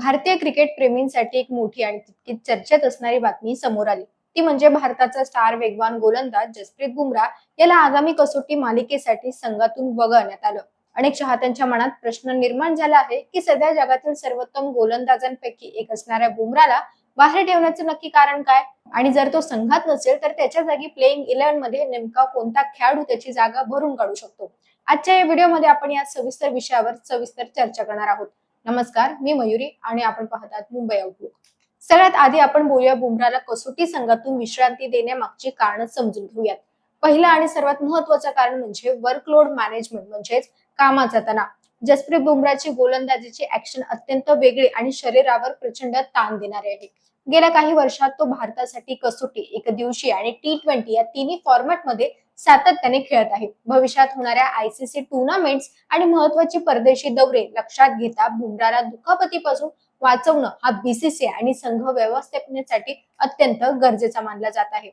भारतीय क्रिकेट प्रेमींसाठी एक मोठी आणि तितकीच चर्चेत असणारी बातमी समोर आली. ती म्हणजे भारताचा स्टार वेगवान गोलंदाज जसप्रीत बुमराह याला आगामी कसोटी मालिकेसाठी संघातून वगळण्यात आलं. अनेक चाहत्यांच्या मनात प्रश्न निर्माण झाला आहे की सध्या जगातील सर्वोत्तम गोलंदाजांपैकी एक असणाऱ्या बुमराहला बाहेर ठेवण्याचं नक्की कारण काय, आणि जर तो संघात नसेल तर त्याच्या जागी प्लेइंग 11 मध्ये नेमका कोणता खेळाडू त्याची जागा भरून काढू शकतो. आजच्या या व्हिडिओमध्ये आपण या सविस्तर विषयावर सविस्तर चर्चा करणार आहोत. नमस्कार, मी मयुरी आणि आपण पाहतात मुंबई आउटलुक. सगळ्यात आधी आपण बोलूया बुमराहला कसोटी संघातून विश्रांती देण्यामागची कारण समजून घेऊयात. पहिलं आणि सर्वात महत्त्वाचं कारण म्हणजे वर्कलोड मॅनेजमेंट, म्हणजेच कामाचा तणाव. जसप्रीत बुमराहची गोलंदाजीची ऍक्शन अत्यंत वेगळी आणि शरीरावर प्रचंड ताण देणारी आहे. गेल्या काही वर्षात तो भारतासाठी कसोटी, एकदिवसीय आणि T20 या तिन्ही फॉर्मॅटमध्ये सातत्याने खेळत आहे. भविष्यात होणाऱ्या ICC टुर्नामेंट्स आणि महत्त्वाचे परदेशी दौरे लक्षात घेता बुमराहला दुखापतीपासून वाचवणं हा BCCI आणि संघ व्यवस्थापनेसाठी अत्यंत गरजेचा मानला जात आहे.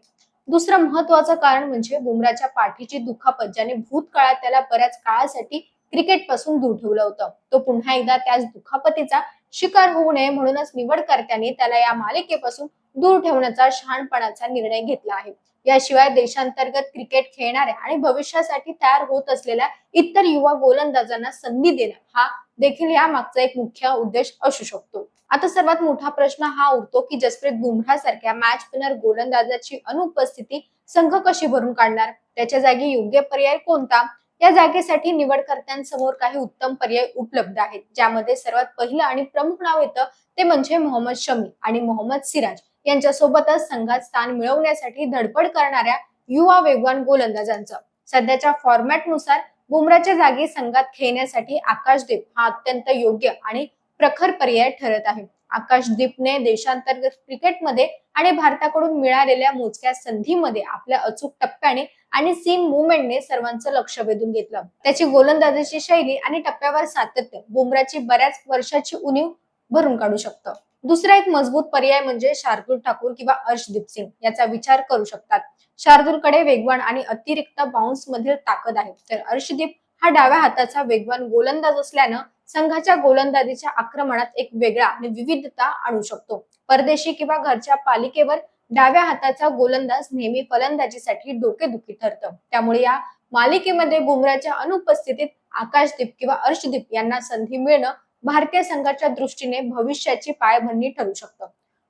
दुसरं महत्त्वाचं कारण म्हणजे बुमराहच्या पाठीची दुखापत, ज्याने भूतकाळात त्याला बऱ्याच काळासाठी क्रिकेट पासून दूर ठेवलं होतं. तो पुन्हा एकदा त्याच दुखापतीचा शिकार होऊ नये म्हणूनच निवडकर्त्यांनी त्याला या मालिकेपासून दूर ठेवण्याचा शहाणपणाचा निर्णय घेतला आहे. याशिवाय देशांतर्गत क्रिकेट खेळणाऱ्या आणि भविष्यासाठी तयार होत असलेल्या इतर युवा गोलंदाजांना संधी देणं हा देखील या मागचा एक मुख्य उद्देश असू शकतो. आता सर्वात मोठा प्रश्न हा उरतो की जसप्रीत बुमराह सारख्या मॅच विनर गोलंदाजाची अनुपस्थिती संघ कशी भरून काढणार, त्याच्या जागी योग्य पर्याय कोणता. या जागेसाठी निवडकर्त्यांसमोर काही उत्तम पर्याय उपलब्ध आहेत, ज्यामध्ये सर्वात पहिलं आणि प्रमुख नाव येतं ते म्हणजे मोहम्मद शमी आणि मोहम्मद सिराज यांच्यासोबतच संघात स्थान मिळवण्यासाठी धडपड करणाऱ्या युवा वेगवान गोलंदाजांचं. सध्याच्या फॉर्मॅटनुसार बुमराहच्या जागी संघात खेळण्यासाठी आकाशदीप हा अत्यंत योग्य आणि प्रखर पर्याय ठरत आहे. आकाशदीपने देशांतर्गत क्रिकेटमध्ये आणि भारताकडून मिळालेल्या मोजक्या संधीमध्ये आपल्या अचूक टप्प्याने आणि सीम मुवमेंटने सर्वांचं लक्ष वेधून घेतलं. त्याची गोलंदाजीची शैली आणि टप्प्यावर सातत्य बुमराहची बऱ्याच वर्षाची उणीव भरून काढू शकतं. दुसरा एक मजबूत पर्याय म्हणजे शार्दुल ठाकूर किंवा अर्शदीप सिंग याचा विचार करू शकतात. शार्दुलकडे वेगवान आणि अतिरिक्त बाउन्स मधील ताकद आहे, तर अर्शदीप हा डाव्या हाताचा वेगवान गोलंदाज असल्यानं संघाच्या गोलंदाजीच्या आक्रमणात एक वेगळा आणि विविधता आणू शकतो. परदेशी किंवा घरच्या पालिकेवर डाव्या हाताचा गोलंदाज नेहमी फलंदाजीसाठी डोकेदुखी ठरतं. त्यामुळे या मालिकेमध्ये बुमराहच्या अनुपस्थितीत आकाशदीप किंवा अर्शदीप यांना संधी मिळणं भारतीय संघाच्या दृष्टीने भविष्याची पायभरणी ठरू शकतं.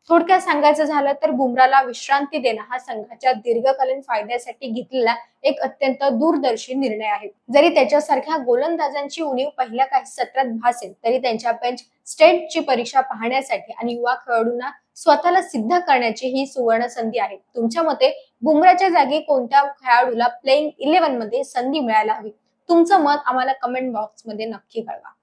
थोडक्यात सांगायचं झालं तर बुमराहला विश्रांती देणं हा संघाच्या दीर्घकालीन फायद्यासाठी घेतलेला एक अत्यंत दूरदर्शी निर्णय आहे. जरी त्याच्यासारख्या गोलंदाजांची उणीव पहिल्या काही सत्रात भासेल, तरी त्यांच्या बेंच स्ट्रेंथची परीक्षा पाहण्यासाठी आणि युवा खेळाडूंना स्वतःला सिद्ध करण्याची ही सुवर्ण संधी आहे. तुमच्या मते बुमराहच्या जागी कोणत्या खेळाडूला प्लेइंग 11 मध्ये संधी मिळायला हवी? तुमचं मत आम्हाला कमेंट बॉक्स मध्ये नक्की कळवा.